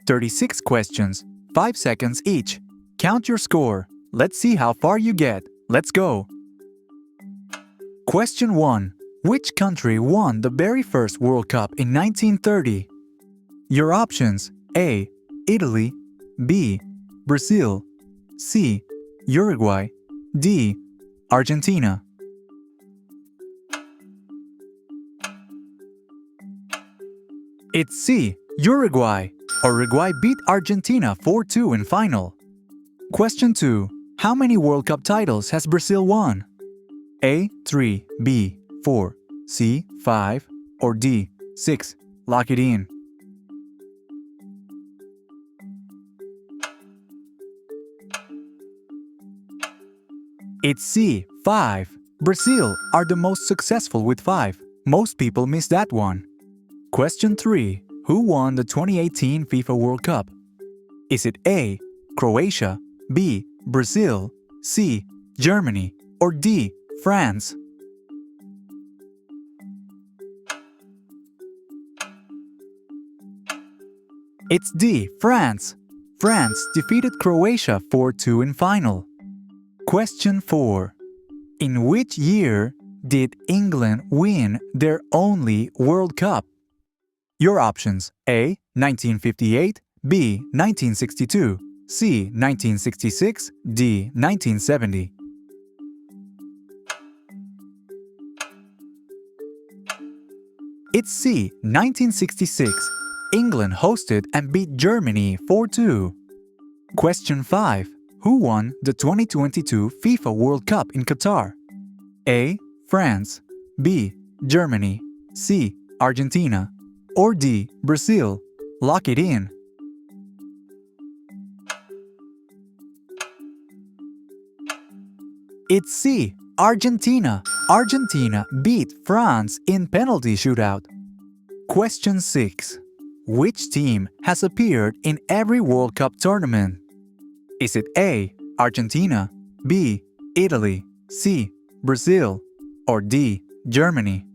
36 questions, 5 seconds each. Count your score. Let's see how far you get. Let's go. Question 1. Which country won the very first World Cup in 1930? Your options: A. Italy, B. Brazil, C. Uruguay, D. Argentina. It's C. Uruguay. Uruguay beat Argentina 4-2 in final. Question 2. How many World Cup titles has Brazil won? A. 3, B. 4, C. 5, or D. 6. Lock it in. It's C. 5. Brazil are the most successful with 5. Most people miss that one. Question 3. Who won the 2018 FIFA World Cup? Is it A. Croatia, B. Brazil, C. Germany, or D. France? It's D. France. France defeated Croatia 4-2 in final. Question 4. In which year did England win their only World Cup? Your options: A. 1958, B. 1962, C. 1966, D. 1970. It's C. 1966. England hosted and beat Germany 4-2. Question 5. Who won the 2022 FIFA World Cup in Qatar? A. France, B. Germany, C. Argentina, or D. Brazil? Lock it in. It's C. Argentina. Argentina beat France in penalty shootout. Question 6. Which team has appeared in every World Cup tournament? Is it A. Argentina, B. Italy, C. Brazil, or D. Germany?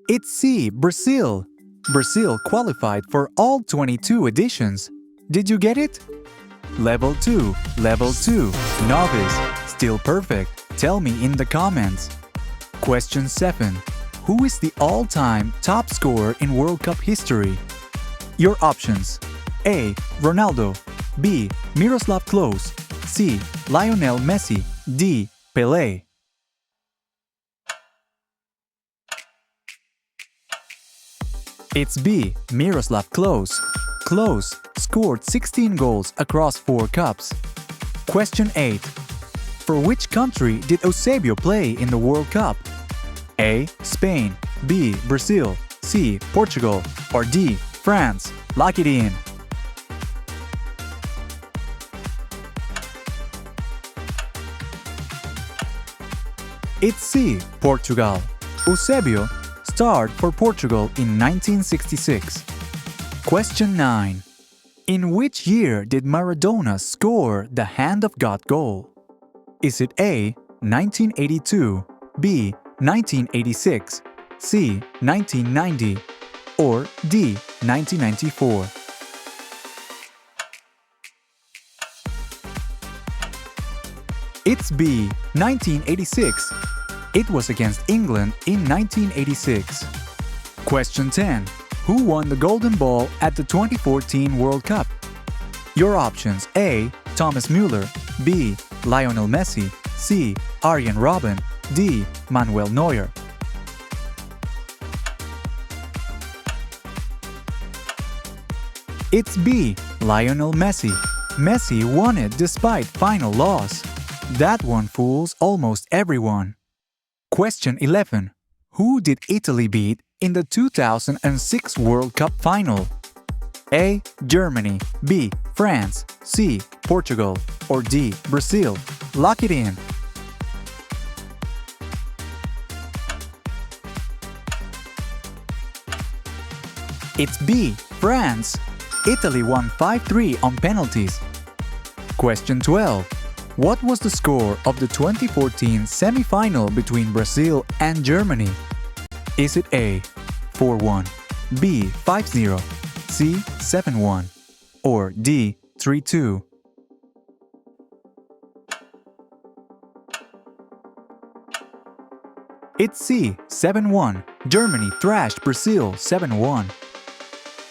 It's C. Brazil. Brazil qualified for all 22 editions. Did you get it? Level 2, Level 2, Novice. Still perfect? Tell me in the comments. Question 7. Who is the all-time top scorer in World Cup history? Your options: A. Ronaldo, B. Miroslav Klose, C. Lionel Messi, D. Pelé. It's B. Miroslav Klose. Klose scored 16 goals across 4 cups. Question 8. For which country did Eusebio play in the World Cup? A. Spain, B. Brazil, C. Portugal, or D. France? Lock it in. It's C. Portugal. Eusebio starred for Portugal in 1966. Question 9. In which year did Maradona score the Hand of God goal? Is it A. 1982, B. 1986, C. 1990, or D. 1994? It's B. 1986. It was against England in 1986. Question 10. Who won the Golden Ball at the 2014 World Cup? Your options: A. Thomas Müller, B. Lionel Messi, C. Arjen Robben, D. Manuel Neuer. It's B. Lionel Messi. Messi won it despite final loss. That one fools almost everyone. Question 11. Who did Italy beat in the 2006 World Cup final? A. Germany, B. France, C. Portugal, or D. Brazil? Lock it in. It's B. France. Italy won 5-3 on penalties. Question 12. What was the score of the 2014 semi-final between Brazil and Germany? Is it A. 4-1, B. 5-0, C. 7-1, or D. 3-2? It's C. 7-1. Germany thrashed Brazil 7-1.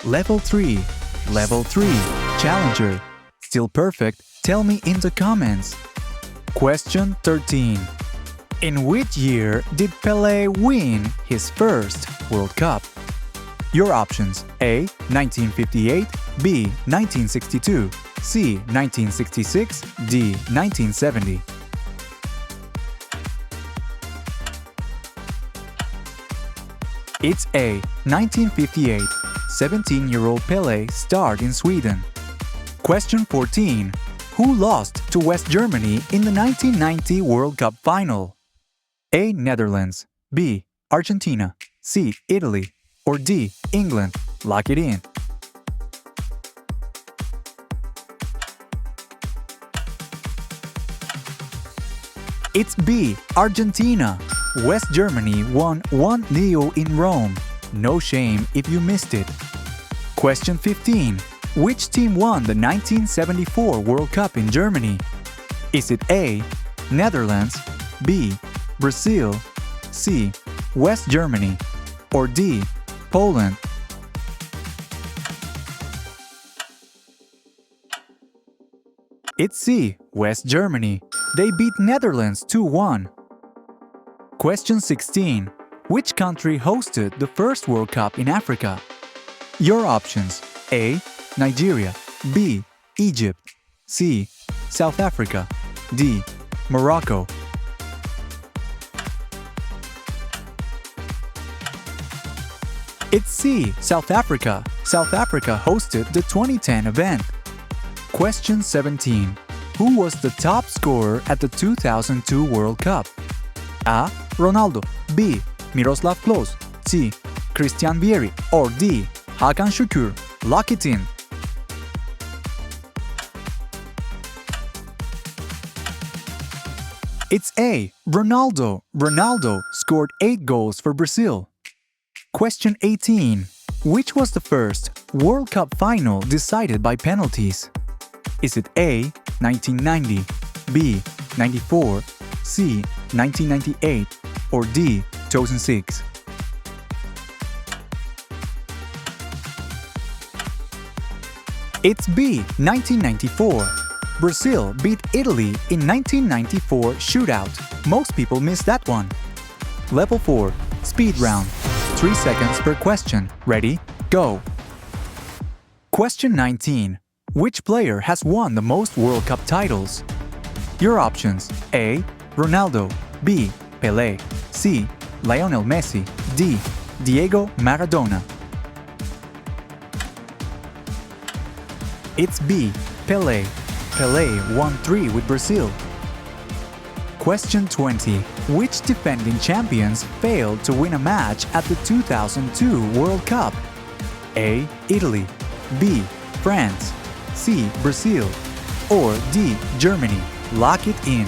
Level 3. Level 3. Challenger. Still perfect? Tell me in the comments. Question 13. In which year did Pelé win his first World Cup? Your options: A. 1958, B. 1962, C. 1966, D. 1970. It's A. 1958. 17-year-old Pelé starred in Sweden. Question 14. Who lost to West Germany in the 1990 World Cup final? A. Netherlands, B. Argentina, C. Italy, or D. England? Lock it in. It's B. Argentina. West Germany won 1-0 in Rome. No shame if you missed it. Question 15. Which team won the 1974 World Cup in Germany? Is it A. Netherlands, B. Brazil, C. West Germany, or D. Poland? It's C. West Germany. They beat Netherlands 2-1. Question 16. Which country hosted the first World Cup in Africa? Your options: A. Nigeria, B. Egypt, C. South Africa, D. Morocco. It's C. South Africa. South Africa hosted the 2010 event. Question 17. Who was the top scorer at the 2002 World Cup? A. Ronaldo, B. Miroslav Klose, C. Christian Vieri, or D. Hakan Şükür? Lock it in. It's A. Ronaldo. Ronaldo scored 8 goals for Brazil. Question 18. Which was the first World Cup final decided by penalties? Is it A. 1990, B. 94, C. 1998, or D. 2006? It's B. 1994. Brazil beat Italy in 1994 shootout. Most people missed that one. Level 4. Speed round. 3 seconds per question. Ready? Go! Question 19. Which player has won the most World Cup titles? Your options: A. Ronaldo, B. Pelé, C. Lionel Messi, D. Diego Maradona. It's B. Pelé. Pelé won 3 with Brazil. Question 20. Which defending champions failed to win a match at the 2002 World Cup? A. Italy, B. France, C. Brazil, or D. Germany? Lock it in.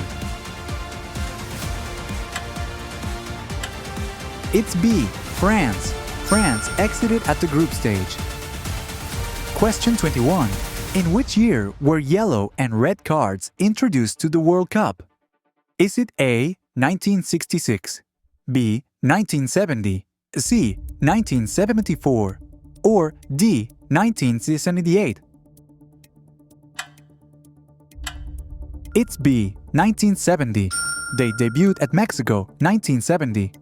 It's B. France. France exited at the group stage. Question 21. In which year were yellow and red cards introduced to the World Cup? Is it A. 1966, B. 1970, C. 1974, or D. 1978? It's B. 1970. They debuted at Mexico, 1970.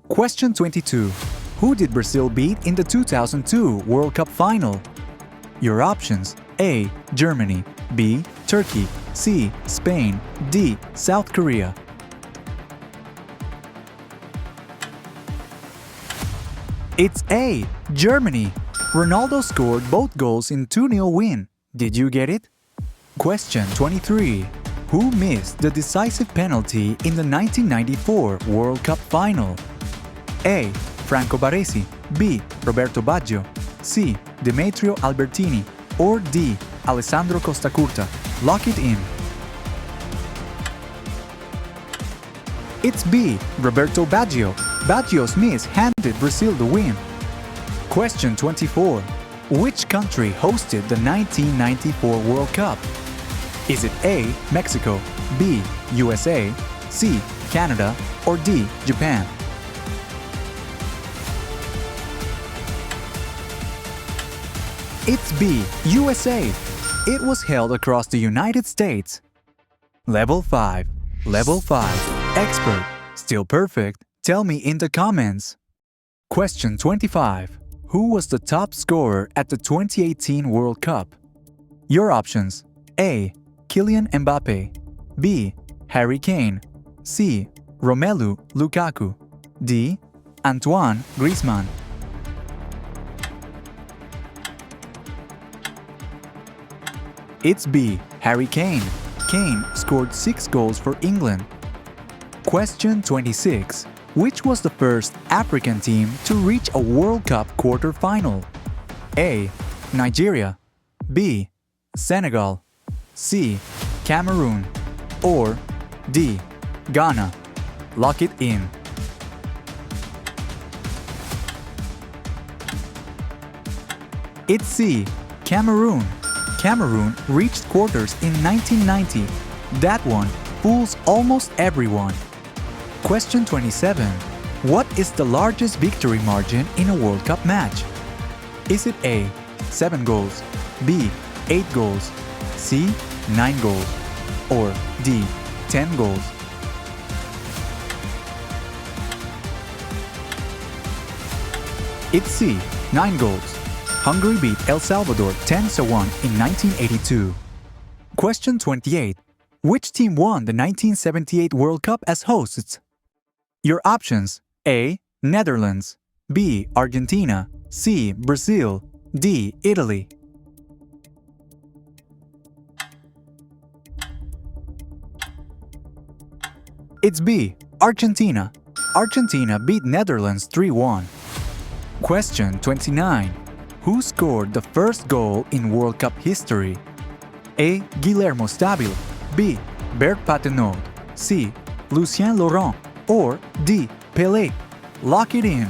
Question 22. Who did Brazil beat in the 2002 World Cup final? Your options: A. Germany, B. Turkey, C. Spain, D. South Korea. It's A. Germany. Ronaldo scored both goals in 2-0 win. Did you get it? Question 23. Who missed the decisive penalty in the 1994 World Cup final? A. Franco Baresi, B. Roberto Baggio, C. Demetrio Albertini, or D. Alessandro Costacurta? Lock it in. It's B. Roberto Baggio. Baggio Smith handed Brazil the win. Question 24. Which country hosted the 1994 World Cup? Is it A. Mexico, B. USA, C. Canada, or D. Japan? It's B. USA. It was held across the United States. Level 5. Level 5. Expert. Still perfect? Tell me in the comments. Question 25. Who was the top scorer at the 2018 World Cup? Your options: A. Kylian Mbappe, B. Harry Kane, C. Romelu Lukaku, D. Antoine Griezmann. It's B. Harry Kane. Kane scored 6 goals for England. Question 26. Which was the first African team to reach a World Cup quarter-final? A. Nigeria, B. Senegal, C. Cameroon, or D. Ghana. Lock it in. It's C. Cameroon. Cameroon reached quarters in 1990. That one fools almost everyone. Question 27. What is the largest victory margin in a World Cup match? Is it A. 7 goals, B. 8 goals, C. 9 goals, or D. 10 goals? It's C. 9 goals. Hungary beat El Salvador 10-1 in 1982. Question 28. Which team won the 1978 World Cup as hosts? Your options: A. Netherlands, B. Argentina, C. Brazil, D. Italy. It's B. Argentina. Argentina beat Netherlands 3-1. Question 29. Who scored the first goal in World Cup history? A. Guillermo Stabile, B. Bert Patenaude, C. Lucien Laurent, or D. Pelé. Lock it in.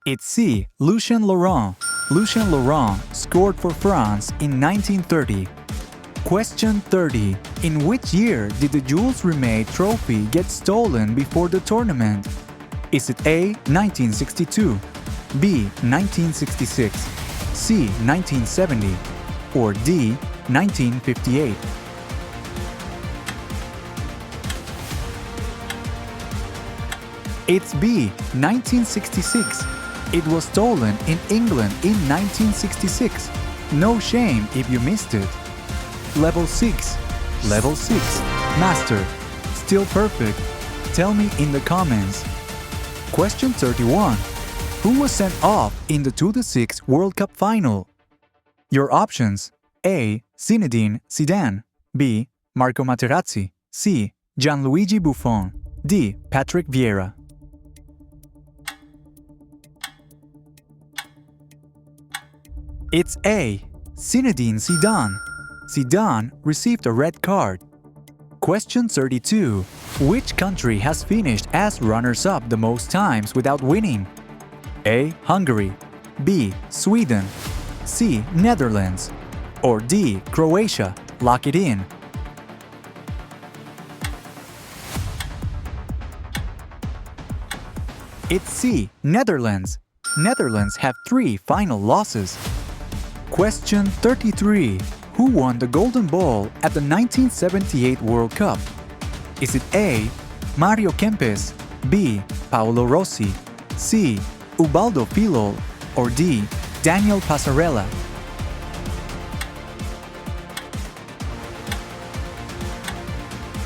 It's C. Lucien Laurent. Lucien Laurent scored for France in 1930. Question 30. In which year did the Jules Rimet trophy get stolen before the tournament? Is it A. 1962, B. 1966, C. 1970, or D. 1958? It's B. 1966. It was stolen in England in 1966. No shame if you missed it. Level 6. Level 6. Master. Still perfect? Tell me in the comments. Question 31. Who was sent off in the 2006 World Cup final? Your options: A. Zinedine Zidane, B. Marco Materazzi, C. Gianluigi Buffon, D. Patrick Vieira. It's A. Zinedine Zidane. Zidane received a red card. Question 32. Which country has finished as runners-up the most times without winning? A. Hungary, B. Sweden, C. Netherlands, or D. Croatia. Lock it in. It's C. Netherlands. Netherlands have 3 final losses. Question 33. Who won the Golden Ball at the 1978 World Cup? Is it A. Mario Kempes, B. Paolo Rossi, C. Ubaldo Filol, or D. Daniel Passarella?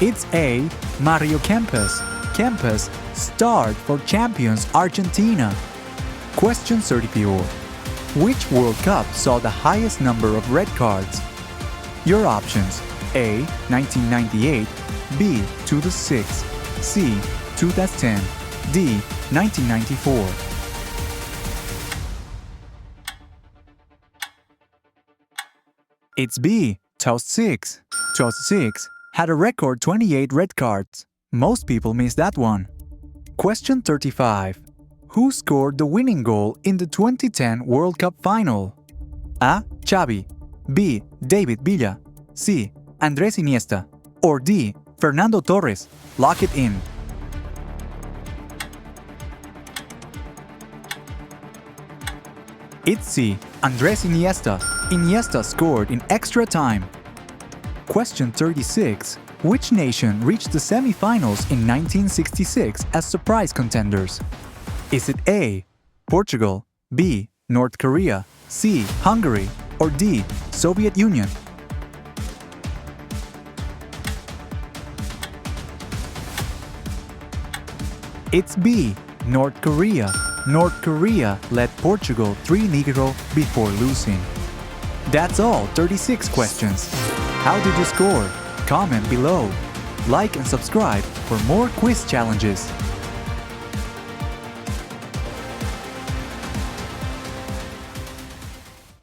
It's A. Mario Kempes. Kempes starred for champions Argentina. Question 34. Which World Cup saw the highest number of red cards? Your options: A. 1998, B. 2006, C. 2010, D. 1994. It's B. 2006. 2006. had a record 28 red cards. Most people missed that one. Question 35. Who scored the winning goal in the 2010 World Cup final? A. Xavi, B. David Villa, C. Andrés Iniesta, or D. Fernando Torres? Lock it in. It's C. Andrés Iniesta. Iniesta scored in extra time. Question 36. Which nation reached the semi-finals in 1966 as surprise contenders? Is it A. Portugal, B. North Korea, C. Hungary, or D. Soviet Union? It's B. North Korea. North Korea led Portugal 3-0 before losing. That's all 36 questions. How did you score? Comment below. Like and subscribe for more quiz challenges.